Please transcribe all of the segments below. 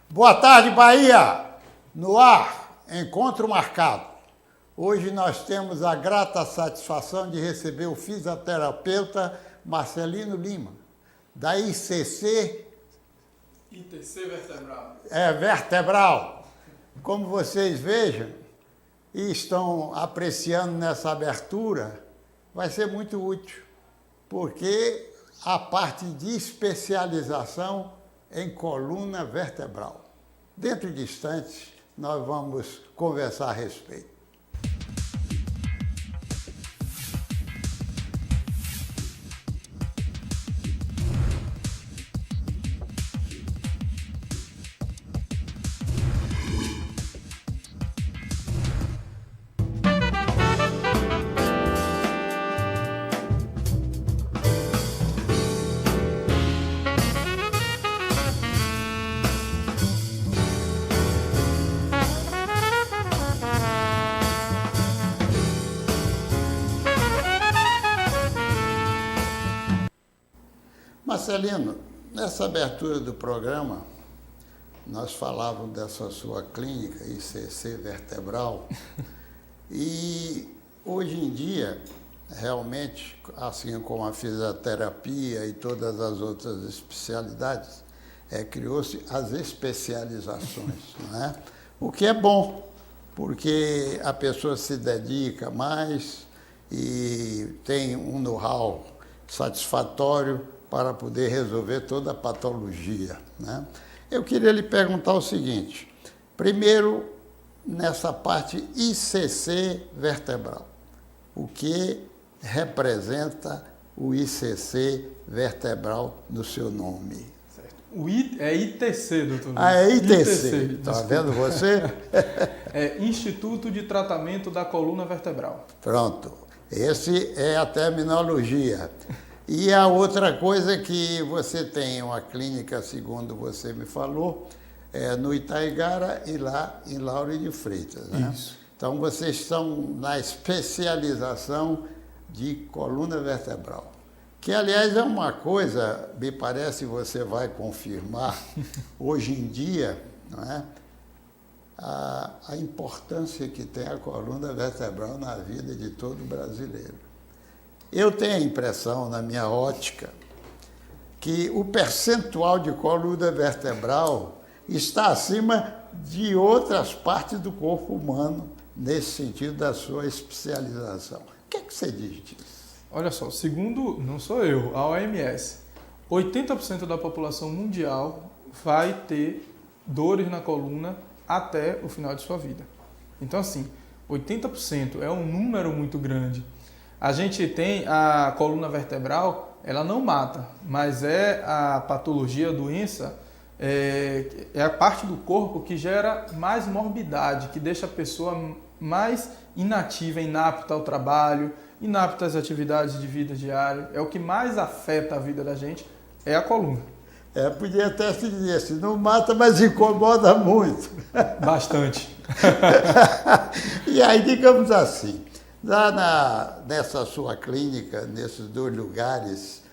Boa tarde, Bahia! No ar, encontro marcado. Hoje nós temos a grata satisfação de receber o fisioterapeuta Marcelino Lima, da ITC Vertebral. Vertebral. Como vocês vejam e estão apreciando nessa abertura, vai ser muito útil, porque a parte de especialização em coluna vertebral. Dentro de instantes, nós vamos conversar a respeito. Marcelino, nessa abertura do programa, nós falávamos dessa sua clínica, ITC Vertebral, e hoje em dia, realmente, assim como a fisioterapia e todas as outras especialidades, criou-se as especializações, né? O que é bom, porque a pessoa se dedica mais e tem um know-how satisfatório para poder resolver toda a patologia, né? Eu queria lhe perguntar o seguinte, primeiro, nessa parte ITC vertebral, o que representa o ITC vertebral no seu nome? É ITC, doutor. É ITC, está vendo você? É Instituto de Tratamento da Coluna Vertebral. Pronto, esse é a terminologia. E a outra coisa é que você tem uma clínica, segundo você me falou, no Itaigara e lá em Lauro de Freitas, né? Isso. Então, vocês estão na especialização de coluna vertebral. Que, aliás, é uma coisa, me parece, você vai confirmar, hoje em dia, não é? A importância que tem a coluna vertebral na vida de todo brasileiro. Eu tenho a impressão, na minha ótica, que o percentual de coluna vertebral está acima de outras partes do corpo humano, nesse sentido da sua especialização. O que é que você diz disso? Olha só, segundo, não sou eu, a OMS, 80% da população mundial vai ter dores na coluna até o final de sua vida. Então, assim, 80% é um número muito grande. A gente tem a coluna vertebral, ela não mata, mas é a patologia, a doença, é a parte do corpo que gera mais morbidade, que deixa a pessoa mais inativa, inapta ao trabalho, inapta às atividades de vida diária. É o que mais afeta a vida da gente, é a coluna. Podia até se dizer assim, não mata, mas incomoda muito. Bastante. E aí, digamos assim, lá nessa sua clínica, nesses dois lugares,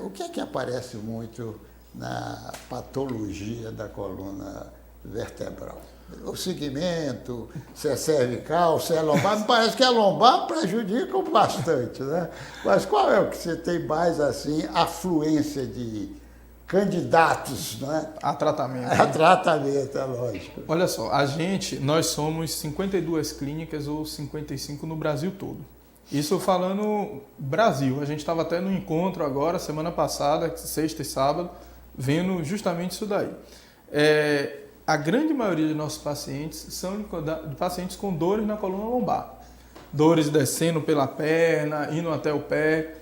o que é que aparece muito na patologia da coluna vertebral? O segmento, se é cervical, se é lombar, me parece que a lombar prejudica bastante, né? Mas qual é o que você tem mais, assim, afluência de candidatos, né? A tratamento. A tratamento, é lógico. Olha só, nós somos 52 clínicas ou 55 no Brasil todo. Isso falando Brasil. A gente estava até no encontro agora, semana passada, sexta e sábado, vendo justamente isso daí. A grande maioria de nossos pacientes são pacientes com dores na coluna lombar. Dores descendo pela perna, indo até o pé.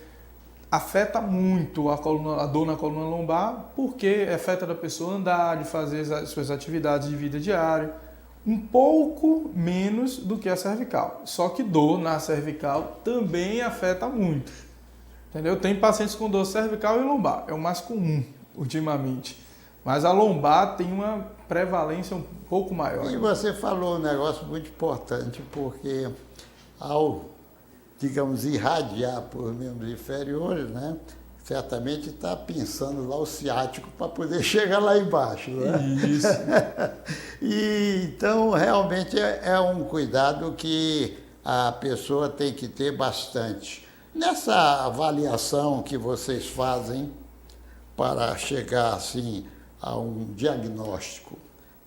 Afeta muito a dor na coluna lombar, porque afeta da pessoa andar, de fazer as suas atividades de vida diária, um pouco menos do que a cervical. Só que dor na cervical também afeta muito. Entendeu? Tem pacientes com dor cervical e lombar, é o mais comum ultimamente. Mas a lombar tem uma prevalência um pouco maior. E você falou um negócio muito importante, porque ao, digamos, irradiar por membros inferiores, né, certamente está pensando lá o ciático para poder chegar lá embaixo. Né? Isso. Então, realmente é um cuidado que a pessoa tem que ter bastante. Nessa avaliação que vocês fazem para chegar assim a um diagnóstico,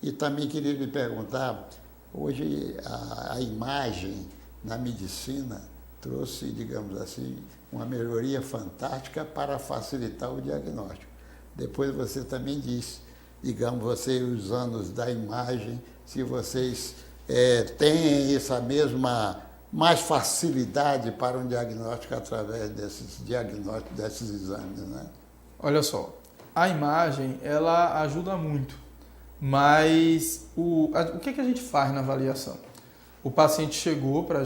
e também queria lhe perguntar, hoje a imagem na medicina trouxe, digamos assim, uma melhoria fantástica para facilitar o diagnóstico. Depois você também disse, digamos, você os anos da imagem, se vocês têm essa mesma, mais facilidade para um diagnóstico através desses diagnósticos, desses exames, né? Olha só, a imagem, ela ajuda muito, mas o que a gente faz na avaliação? O paciente chegou para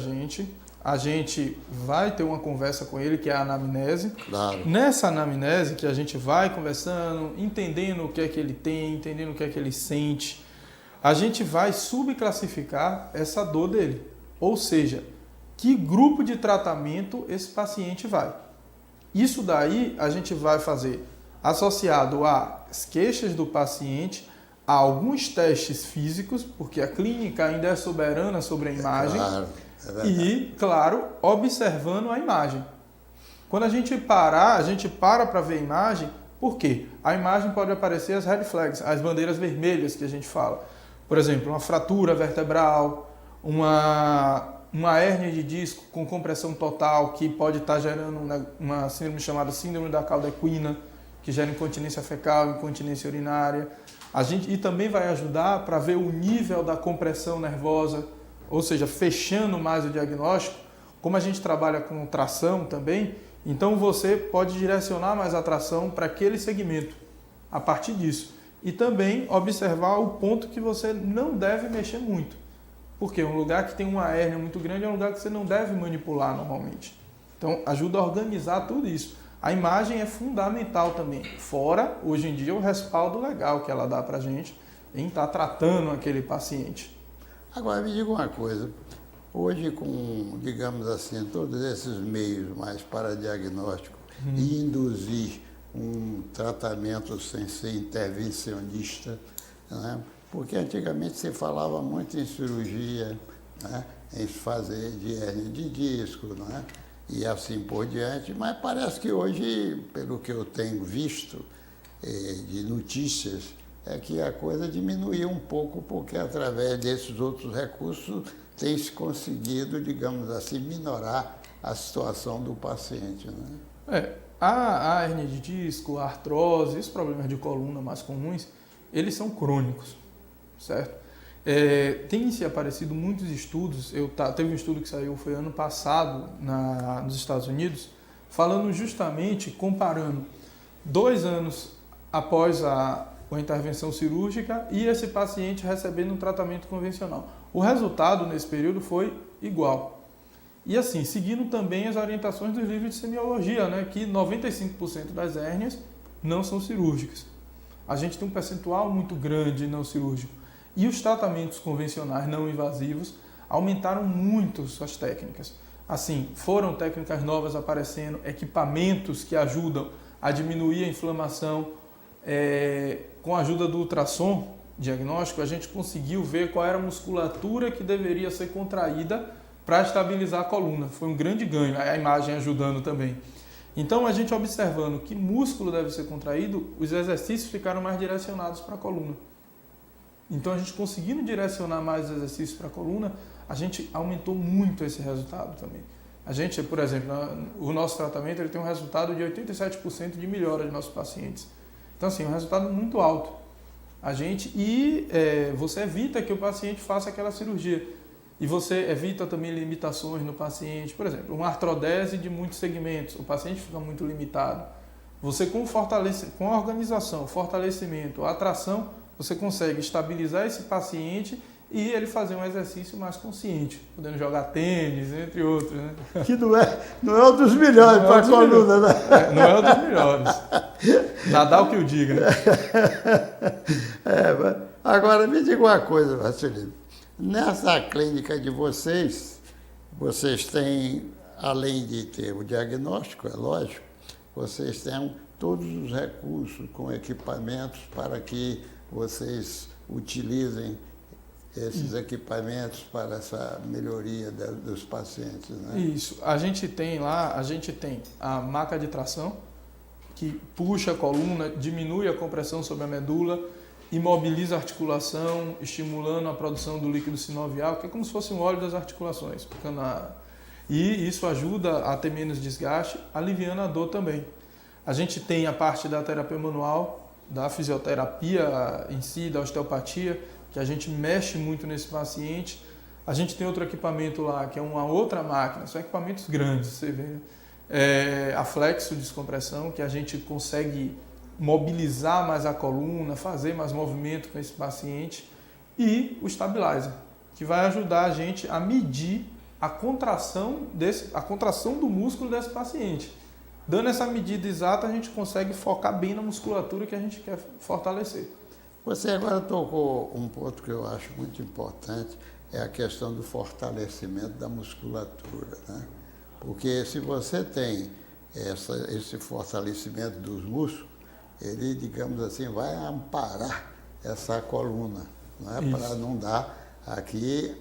a gente vai ter uma conversa com ele, que é a anamnese. Claro. Nessa anamnese, que a gente vai conversando, entendendo o que é que ele tem, entendendo o que é que ele sente, a gente vai subclassificar essa dor dele. Ou seja, que grupo de tratamento esse paciente vai. Isso daí a gente vai fazer associado às queixas do paciente, a alguns testes físicos, porque a clínica ainda é soberana sobre a imagem. Claro. E, claro, observando a imagem. Quando a gente para ver a imagem, por quê? A imagem pode aparecer as red flags, as bandeiras vermelhas que a gente fala. Por exemplo, uma fratura vertebral, uma hérnia de disco com compressão total, que pode estar gerando uma síndrome chamada síndrome da cauda equina, que gera incontinência fecal, incontinência urinária. E também vai ajudar para ver o nível da compressão nervosa, ou seja, fechando mais o diagnóstico. Como a gente trabalha com tração também, então você pode direcionar mais a tração para aquele segmento a partir disso. E também observar o ponto que você não deve mexer muito. Porque um lugar que tem uma hérnia muito grande é um lugar que você não deve manipular normalmente. Então ajuda a organizar tudo isso. A imagem é fundamental também. Fora, hoje em dia, o respaldo legal que ela dá para a gente em estar tratando aquele paciente. Agora, me diga uma coisa, hoje com, digamos assim, todos esses meios mais para diagnóstico e induzir um tratamento sem ser intervencionista, né? Porque antigamente se falava muito em cirurgia, né? Em fazer de hérnia de disco, né? E assim por diante, mas parece que hoje, pelo que eu tenho visto de notícias, é que a coisa diminuiu um pouco, porque através desses outros recursos tem-se conseguido, digamos assim, minorar a situação do paciente. Né? A hérnia de disco, a artrose, os problemas de coluna mais comuns, eles são crônicos, certo? Tem-se aparecido muitos estudos, teve um estudo que saiu, foi ano passado, nos Estados Unidos, falando justamente, comparando 2 anos após a intervenção cirúrgica e esse paciente recebendo um tratamento convencional. O resultado nesse período foi igual. E assim, seguindo também as orientações dos livros de semiologia, né, que 95% das hérnias não são cirúrgicas. A gente tem um percentual muito grande não cirúrgico. E os tratamentos convencionais não invasivos aumentaram muito suas técnicas. Assim, foram técnicas novas aparecendo, equipamentos que ajudam a diminuir a inflamação. Com a ajuda do ultrassom diagnóstico, a gente conseguiu ver qual era a musculatura que deveria ser contraída para estabilizar a coluna. Foi um grande ganho, a imagem ajudando também. Então, a gente observando que músculo deve ser contraído, os exercícios ficaram mais direcionados para a coluna. Então, a gente conseguindo direcionar mais os exercícios para a coluna, a gente aumentou muito esse resultado também. A gente, por exemplo, o nosso tratamento ele tem um resultado de 87% de melhora de nossos pacientes. Então, assim, um resultado muito alto. Você evita que o paciente faça aquela cirurgia. E você evita também limitações no paciente. Por exemplo, uma artrodese de muitos segmentos, o paciente fica muito limitado. Você, com a organização, fortalecimento, a atração, você consegue estabilizar esse paciente e ele fazer um exercício mais consciente, podendo jogar tênis, entre outros. Né? Que não é um dos melhores para a coluna, né? Não é um dos melhores. Nadar o que eu diga. Né? Agora, me diga uma coisa, Marcelino. Nessa clínica de vocês têm, além de ter o diagnóstico, é lógico, vocês tenham todos os recursos com equipamentos para que vocês utilizem esses equipamentos para essa melhoria dos pacientes, né? Isso. A gente tem a maca de tração, que puxa a coluna, diminui a compressão sobre a medula, imobiliza a articulação, estimulando a produção do líquido sinovial, que é como se fosse um óleo das articulações. E isso ajuda a ter menos desgaste, aliviando a dor também. A gente tem a parte da terapia manual, da fisioterapia em si, da osteopatia, que a gente mexe muito nesse paciente. A gente tem outro equipamento lá, que é uma outra máquina, são equipamentos grandes, você vê. A flexo descompressão, que a gente consegue mobilizar mais a coluna, fazer mais movimento com esse paciente. E o stabilizer, que vai ajudar a gente a medir a contração do músculo desse paciente. Dando essa medida exata, a gente consegue focar bem na musculatura que a gente quer fortalecer. Você agora tocou um ponto que eu acho muito importante, é a questão do fortalecimento da musculatura, né? Porque se você tem esse fortalecimento dos músculos, ele, digamos assim, vai amparar essa coluna, né? Para não dar aqui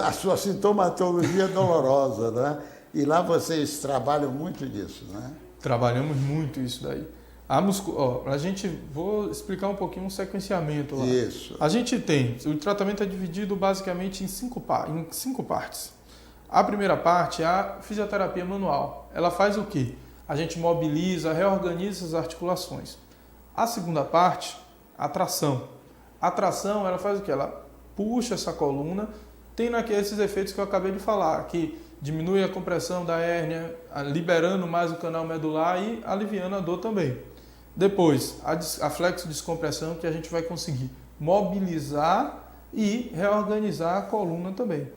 a sua sintomatologia dolorosa, né? E lá vocês trabalham muito disso, né? Trabalhamos muito isso daí. Vou explicar um pouquinho um sequenciamento lá. Isso. A gente tem, o tratamento é dividido basicamente em cinco partes. A primeira parte é a fisioterapia manual. Ela faz o quê? A gente mobiliza, reorganiza as articulações. A segunda parte, a tração. A tração, ela faz o quê? Ela puxa essa coluna, tendo aqui esses efeitos que eu acabei de falar, que diminui a compressão da hérnia, liberando mais o canal medular e aliviando a dor também. Depois, a flexodescompressão, que a gente vai conseguir mobilizar e reorganizar a coluna também.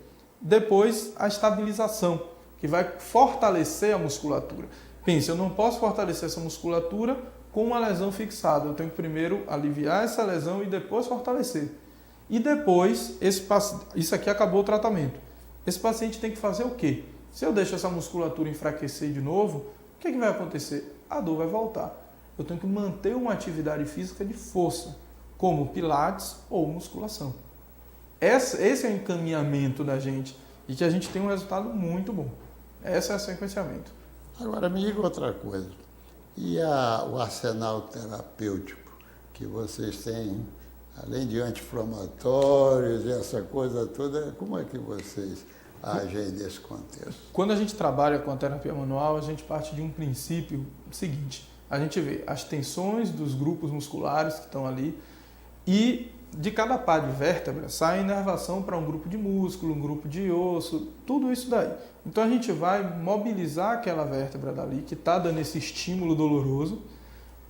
Depois, a estabilização, que vai fortalecer a musculatura. Pense, eu não posso fortalecer essa musculatura com uma lesão fixada. Eu tenho que primeiro aliviar essa lesão e depois fortalecer. E depois, isso aqui acabou o tratamento. Esse paciente tem que fazer o quê? Se eu deixo essa musculatura enfraquecer de novo, o que é que vai acontecer? A dor vai voltar. Eu tenho que manter uma atividade física de força, como pilates ou musculação. Esse é o encaminhamento da gente e que a gente tem um resultado muito bom. Esse é o sequenciamento. Agora me diga outra coisa. E o arsenal terapêutico que vocês têm, além de anti-inflamatórios e essa coisa toda, como é que vocês agem nesse contexto? Quando a gente trabalha com a terapia manual, a gente parte de um princípio seguinte. A gente vê as tensões dos grupos musculares que estão ali e de cada par de vértebra sai inervação para um grupo de músculo, um grupo de osso, tudo isso daí. Então a gente vai mobilizar aquela vértebra dali que está dando esse estímulo doloroso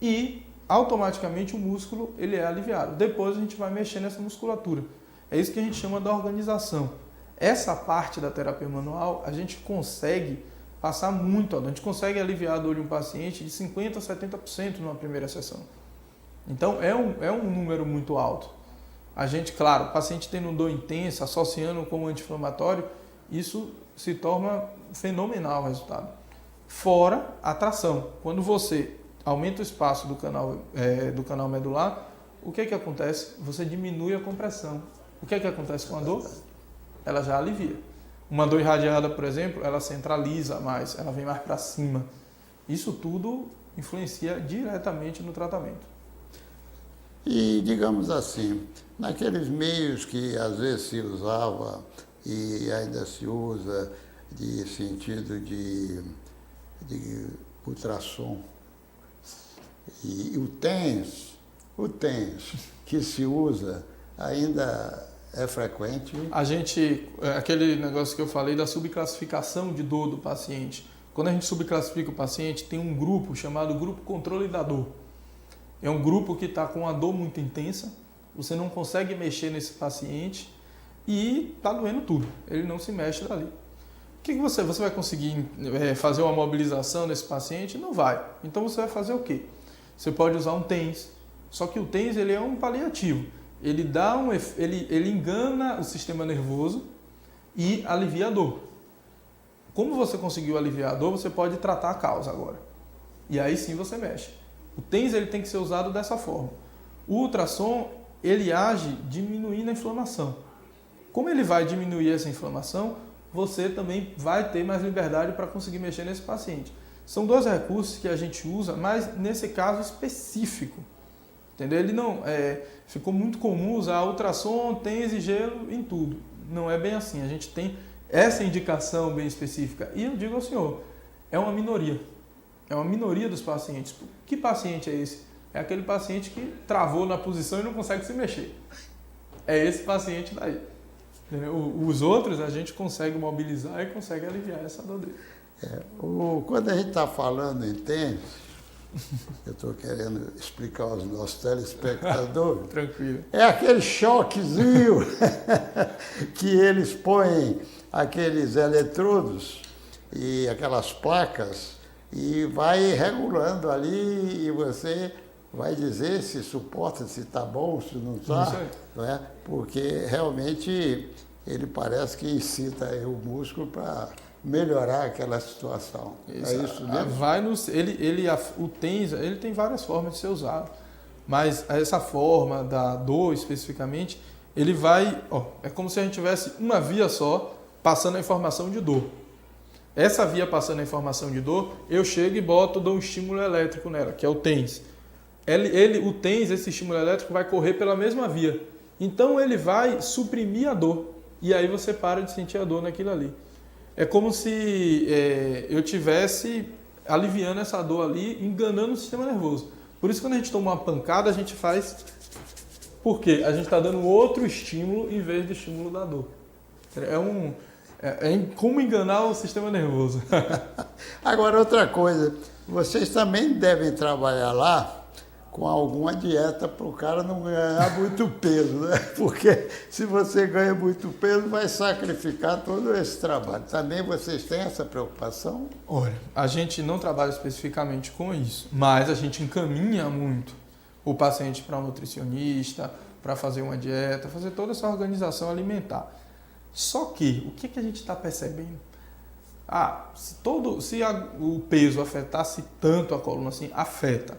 e automaticamente o músculo ele é aliviado. Depois a gente vai mexer nessa musculatura. É isso que a gente chama de organização. Essa parte da terapia manual a gente consegue passar muito, a gente consegue aliviar a dor de um paciente de 50% a 70% numa primeira sessão. Então é um número muito alto. A gente, claro, o paciente tendo dor intensa, associando com o anti-inflamatório, isso se torna fenomenal o resultado. Fora a tração. Quando você aumenta o espaço do canal medular, o que acontece? Você diminui a compressão. O que acontece com a dor? Ela já alivia. Uma dor irradiada, por exemplo, ela centraliza mais, ela vem mais para cima. Isso tudo influencia diretamente no tratamento. E, digamos assim, naqueles meios que às vezes se usava e ainda se usa de sentido de ultrassom, e o TENS que se usa ainda é frequente? Aquele negócio que eu falei da subclassificação de dor do paciente. Quando a gente subclassifica o paciente, tem um grupo chamado grupo controle da dor. É um grupo que está com a dor muito intensa, você não consegue mexer nesse paciente e está doendo tudo, ele não se mexe dali. O que você vai conseguir fazer uma mobilização nesse paciente? Não vai. Então você vai fazer o quê? Você pode usar um TENS, só que o TENS ele é um paliativo. Ele engana o sistema nervoso e alivia a dor. Como você conseguiu aliviar a dor, você pode tratar a causa agora. E aí sim você mexe. O TENS ele tem que ser usado dessa forma. O ultrassom, ele age diminuindo a inflamação. Como ele vai diminuir essa inflamação, você também vai ter mais liberdade para conseguir mexer nesse paciente. São dois recursos que a gente usa, mas nesse caso específico. Entendeu? Ele não, ficou muito comum usar ultrassom, TENS e gelo em tudo. Não é bem assim. A gente tem essa indicação bem específica. E eu digo ao senhor, é uma minoria. É uma minoria dos pacientes. Que paciente é esse? É aquele paciente que travou na posição e não consegue se mexer. É esse paciente daí. Entendeu? Os outros a gente consegue mobilizar e consegue aliviar essa dor dele. Quando a gente está falando em TENS, eu estou querendo explicar aos nossos telespectadores. Tranquilo. É aquele choquezinho que eles põem aqueles eletrodos e aquelas placas e vai regulando ali e você vai dizer se suporta, se está bom, se não está, não é? Porque realmente ele parece que incita o músculo para melhorar aquela situação. Isso, é isso mesmo? O TENS ele tem várias formas de ser usado, mas essa forma da dor especificamente, ele vai, é como se a gente tivesse uma via só passando a informação de dor. Essa via passando a informação de dor, eu chego e dou um estímulo elétrico nela, que é o TENS. O TENS, esse estímulo elétrico, vai correr pela mesma via. Então ele vai suprimir a dor. E aí você para de sentir a dor naquilo ali. É como se eu tivesse aliviando essa dor ali, enganando o sistema nervoso. Por isso, quando a gente toma uma pancada, a gente faz... Por quê? A gente está dando outro estímulo em vez do estímulo da dor. Como enganar o sistema nervoso. Agora, outra coisa. Vocês também devem trabalhar lá com alguma dieta para o cara não ganhar muito peso, né? Porque se você ganha muito peso, vai sacrificar todo esse trabalho. Também vocês têm essa preocupação? Olha, a gente não trabalha especificamente com isso, mas a gente encaminha muito o paciente para um nutricionista, para fazer uma dieta, fazer toda essa organização alimentar. Só que, o que a gente está percebendo? Se o peso afetasse tanto a coluna assim, afeta.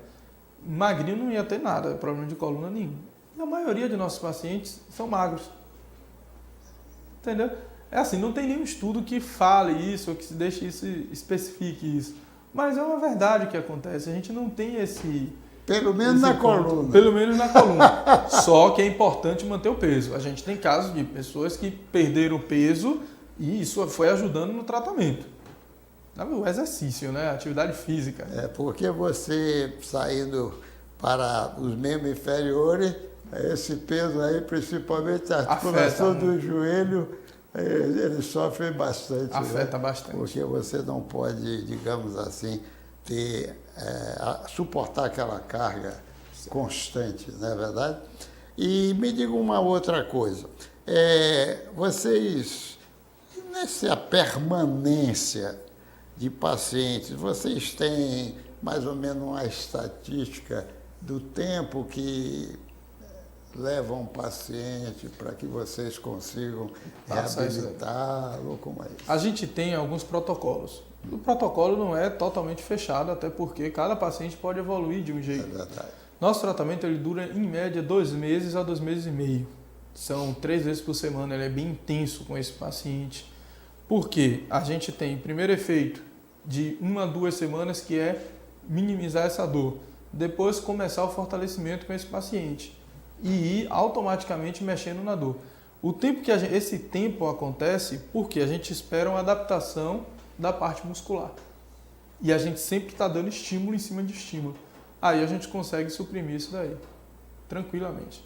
Magrinho não ia ter nada, problema de coluna nenhum. E a maioria de nossos pacientes são magros. Entendeu? É assim, não tem nenhum estudo que fale isso, ou que deixe isso, especifique isso. Mas é uma verdade que acontece. A gente não tem esse... Pelo menos na coluna. Pelo menos na coluna. Só que é importante manter o peso. A gente tem casos de pessoas que perderam peso e isso foi ajudando no tratamento. O exercício, né? A atividade física. Porque você saindo para os membros inferiores, esse peso aí, principalmente a articulação do joelho, ele sofre bastante. Afeta bastante. Porque você não pode, digamos assim, suportar aquela carga constante, não é verdade? E me diga uma outra coisa. Vocês, nessa permanência de pacientes, vocês têm mais ou menos uma estatística do tempo que leva um paciente para que vocês consigam reabilitá-lo? Como é isso? A gente tem alguns protocolos. O protocolo não é totalmente fechado, até porque cada paciente pode evoluir de um jeito. É verdade. Nosso tratamento ele dura, em média, 2 meses a 2 meses e meio. São 3 vezes por semana, ele é bem intenso com esse paciente. Por quê? A gente tem, primeiro efeito, de 1 a 2 semanas, que é minimizar essa dor. Depois, começar o fortalecimento com esse paciente. E ir automaticamente mexendo na dor. O tempo que esse tempo acontece porque a gente espera uma adaptação da parte muscular. E a gente sempre está dando estímulo em cima de estímulo. Aí a gente consegue suprimir isso daí, tranquilamente.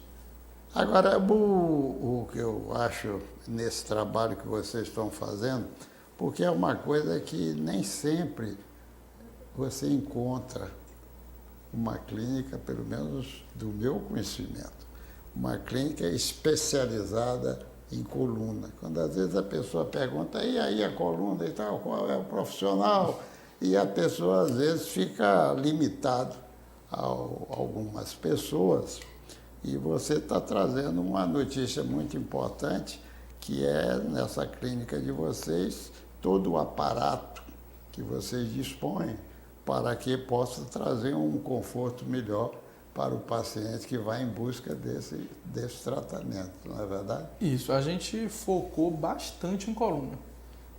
Agora, o que eu acho nesse trabalho que vocês estão fazendo, porque é uma coisa que nem sempre você encontra uma clínica, pelo menos do meu conhecimento, uma clínica especializada em coluna. Quando às vezes a pessoa pergunta, e aí a coluna e tal, qual é o profissional? E a pessoa às vezes fica limitado a algumas pessoas. E você está trazendo uma notícia muito importante, que é nessa clínica de vocês, todo o aparato que vocês dispõem para que possa trazer um conforto melhor para o paciente que vai em busca desse tratamento, não é verdade? Isso, a gente focou bastante em coluna,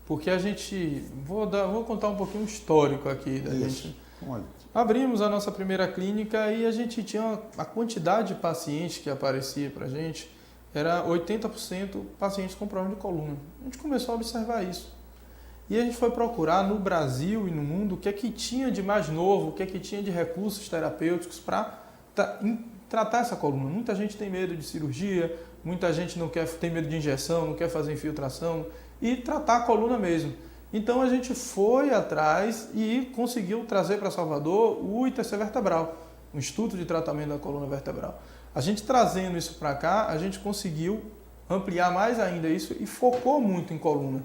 porque a gente, vou contar um pouquinho o histórico aqui da gente. Onde? Abrimos a nossa primeira clínica e a gente tinha a quantidade de pacientes que aparecia para a gente, era 80% pacientes com problema de coluna. A gente começou a observar isso. E a gente foi procurar no Brasil e no mundo o que é que tinha de mais novo, o que é que tinha de recursos terapêuticos para tratar essa coluna. Muita gente tem medo de cirurgia, muita gente tem medo de injeção, não quer fazer infiltração e tratar a coluna mesmo. Então a gente foi atrás e conseguiu trazer para Salvador o ITC Vertebral, o Instituto de Tratamento da Coluna Vertebral. A gente trazendo isso para cá, a gente conseguiu ampliar mais ainda isso e focou muito em coluna.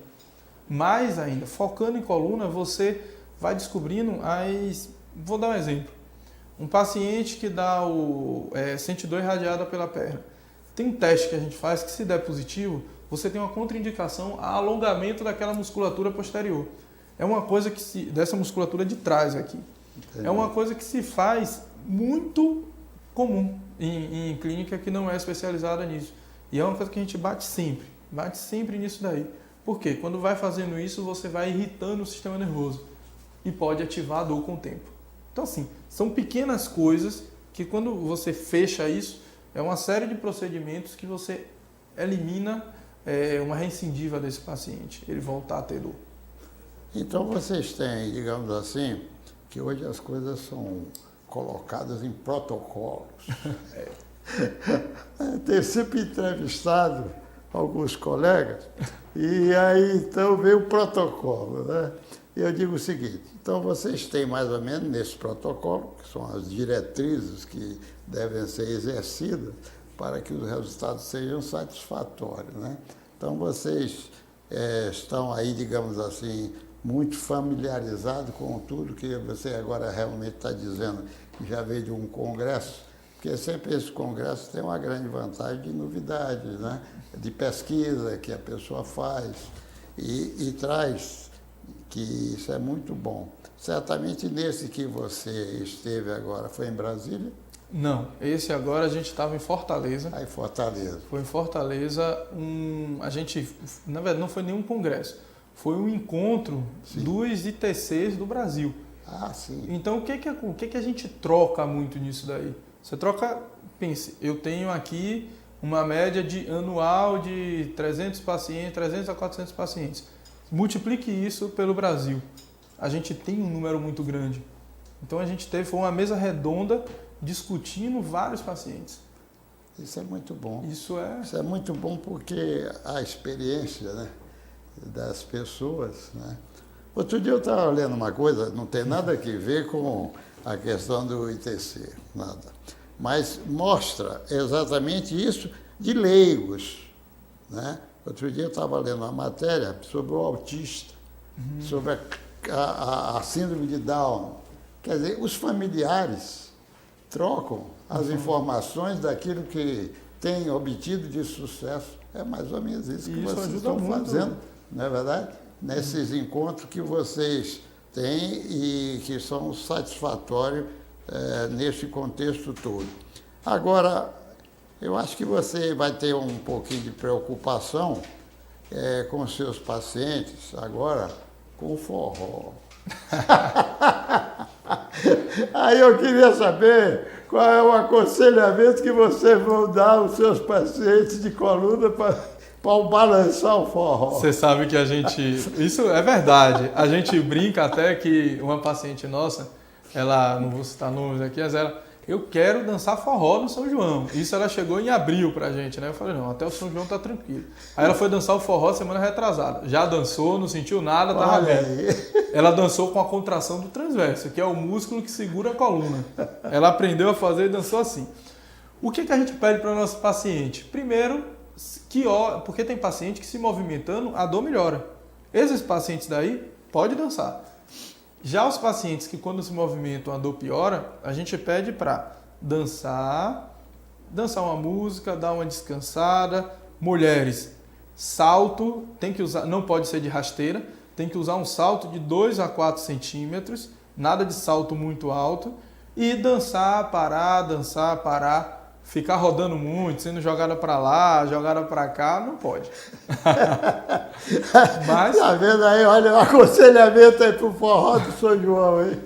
Mais ainda, focando em coluna, você vai descobrindo Vou dar um exemplo. Um paciente que dá sente dor irradiada pela perna. Tem um teste que a gente faz que, se der positivo, você tem uma contraindicação a alongamento daquela musculatura posterior. É uma coisa dessa musculatura de trás aqui. Entendi. É uma coisa que se faz muito comum em clínica que não é especializada nisso. E é uma coisa que a gente bate sempre nisso daí. Por quê? Quando vai fazendo isso, você vai irritando o sistema nervoso e pode ativar a dor com o tempo. Então, assim, são pequenas coisas que, quando você fecha isso, é uma série de procedimentos que você elimina uma recidiva desse paciente, ele voltar a ter dor. Então, vocês têm, digamos assim, que hoje as coisas são colocadas em protocolos. Tenho sempre entrevistado alguns colegas e aí então vem o protocolo, né? E eu digo o seguinte, então vocês têm mais ou menos nesse protocolo, que são as diretrizes que devem ser exercidas para que os resultados sejam satisfatórios, né? Então vocês estão aí, digamos assim, muito familiarizados com tudo que você agora realmente está dizendo, que já veio de um congresso, porque sempre esse congresso tem uma grande vantagem de novidades, né? De pesquisa que a pessoa faz e traz, que isso é muito bom. Certamente nesse que você esteve agora, foi em Brasília? Não, esse agora a gente estava em Fortaleza. Em Fortaleza. Foi em Fortaleza, a gente, na verdade não foi nenhum congresso, foi um encontro dos ITCs do Brasil. Ah, sim. Então o que a gente troca muito nisso daí? Você troca, pense, eu tenho aqui uma média anual de 300 pacientes, 300 a 400 pacientes. Multiplique isso pelo Brasil. A gente tem um número muito grande. Então foi uma mesa redonda discutindo vários pacientes. Isso é muito bom. Isso é muito bom porque a experiência, né, das pessoas, né? Outro dia eu estava lendo uma coisa, não tem nada a ver com a questão do ITC, nada. Mas mostra exatamente isso de leigos, né? Outro dia eu estava lendo uma matéria sobre o autista, sobre a síndrome de Down. Quer dizer, os familiares trocam as informações daquilo que tem obtido de sucesso. É mais ou menos isso que vocês estão fazendo, não é verdade? Nesses encontros que vocês têm e que são satisfatórios nesse contexto todo. Agora, eu acho que você vai ter um pouquinho de preocupação com os seus pacientes, agora com o forró. Aí eu queria saber qual é o aconselhamento que vocês vão dar aos seus pacientes de coluna para balançar o forró. Você sabe que isso é verdade, a gente brinca até que uma paciente nossa, ela, não vou citar nomes aqui, mas eu quero dançar forró no São João. Isso ela chegou em abril pra gente, né? Eu falei, não, até o São João tá tranquilo. Aí ela foi dançar o forró semana retrasada. Já dançou, não sentiu nada, tava bem. Ela dançou com a contração do transverso, que é o músculo que segura a coluna. Ela aprendeu a fazer e dançou assim. O que a gente pede para o nosso paciente? Primeiro, porque tem paciente que se movimentando, a dor melhora. Esses pacientes daí, pode dançar. Já os pacientes que quando se movimentam a dor piora, a gente pede para dançar uma música, dar uma descansada. Mulheres, salto, tem que usar, não pode ser de rasteira, tem que usar um salto de 2 a 4 centímetros nada de salto muito alto, e dançar, parar, ficar rodando muito, sendo jogada para lá, jogada para cá, não pode. Mas... Tá vendo aí? Olha o aconselhamento aí pro forró do São João, aí.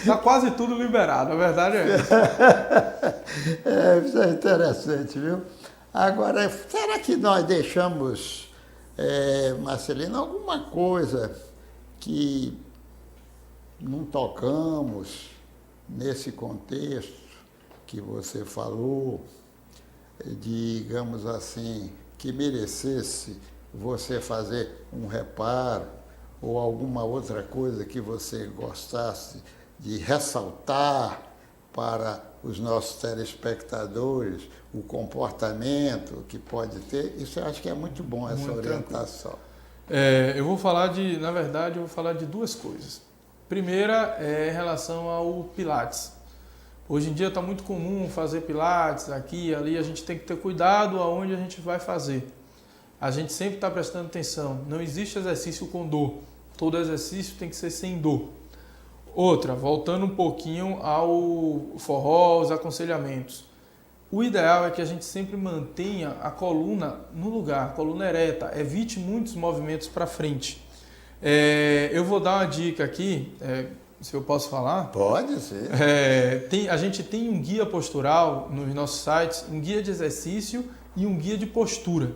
Tá quase tudo liberado, a verdade é essa. Isso é interessante, viu? Agora, será que nós deixamos, Marcelino, alguma coisa que não tocamos nesse contexto que você falou, digamos assim, que merecesse você fazer um reparo ou alguma outra coisa que você gostasse de ressaltar para os nossos telespectadores, o comportamento que pode ter? Isso eu acho que é muito bom, essa Muito orientação. Eu vou falar na verdade, eu vou falar de duas coisas. Primeira é em relação ao Pilates. Hoje em dia está muito comum fazer Pilates aqui e ali, a gente tem que ter cuidado aonde a gente vai fazer. A gente sempre está prestando atenção, não existe exercício com dor, todo exercício tem que ser sem dor. Outra, voltando um pouquinho ao forró, os aconselhamentos. O ideal é que a gente sempre mantenha a coluna no lugar, a coluna ereta, evite muitos movimentos para frente. Eu vou dar uma dica aqui, se eu posso falar. Pode ser. A gente tem um guia postural nos nossos sites, um guia de exercício e um guia de postura.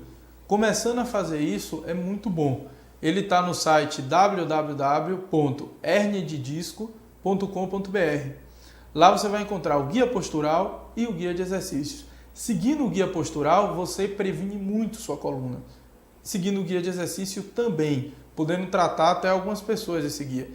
Começando a fazer isso é muito bom. Ele está no site www.herniadedisco.com.br. Lá você vai encontrar o guia postural e o guia de exercícios. Seguindo o guia postural, você previne muito sua coluna. Seguindo o guia de exercício também, podendo tratar até algumas pessoas esse guia.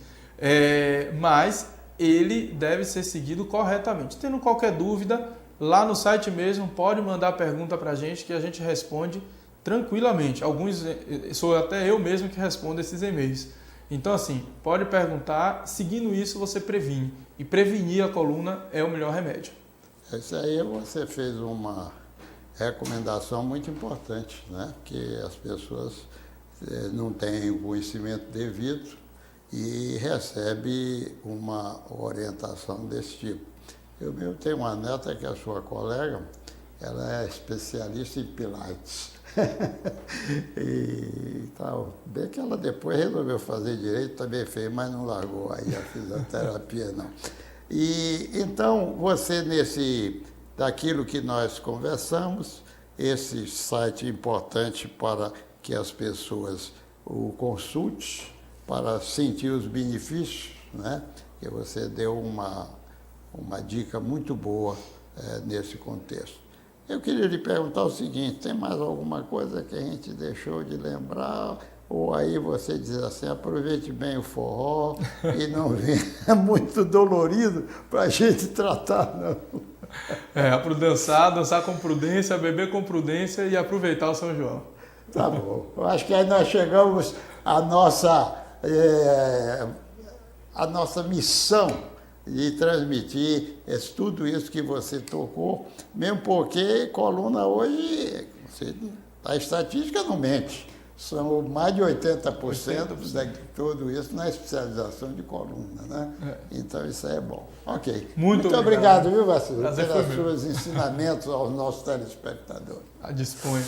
Mas ele deve ser seguido corretamente. Tendo qualquer dúvida, lá no site mesmo, pode mandar pergunta para a gente que a gente responde tranquilamente. Alguns, sou até eu mesmo que respondo esses e-mails. Então, assim, pode perguntar, seguindo isso você previne. E prevenir a coluna é o melhor remédio. Isso aí você fez uma recomendação muito importante, né? Porque as pessoas não têm o conhecimento devido e recebem uma orientação desse tipo. Eu mesmo tenho uma neta que é sua colega, ela é especialista em Pilates. E tal. Bem que ela depois resolveu fazer direito, também fez, mas não largou aí a fisioterapia, não. E então, você daquilo que nós conversamos, esse site importante para que as pessoas o consultem, para sentir os benefícios, né? Que você deu uma dica muito boa nesse contexto. Eu queria lhe perguntar o seguinte, tem mais alguma coisa que a gente deixou de lembrar? Ou aí você diz assim, aproveite bem o forró e não venha muito dolorido para a gente tratar, não. Dançar com prudência, beber com prudência e aproveitar o São João. Tá bom. Eu acho que aí nós chegamos à nossa missão de transmitir tudo isso que você tocou, mesmo porque coluna hoje, a estatística não mente, são mais de 80% de tudo isso na especialização de coluna, né? Então isso aí é bom. Ok. Muito obrigado, viu, Vacilo, pelos seus ensinamentos aos nossos telespectadores. Disponha.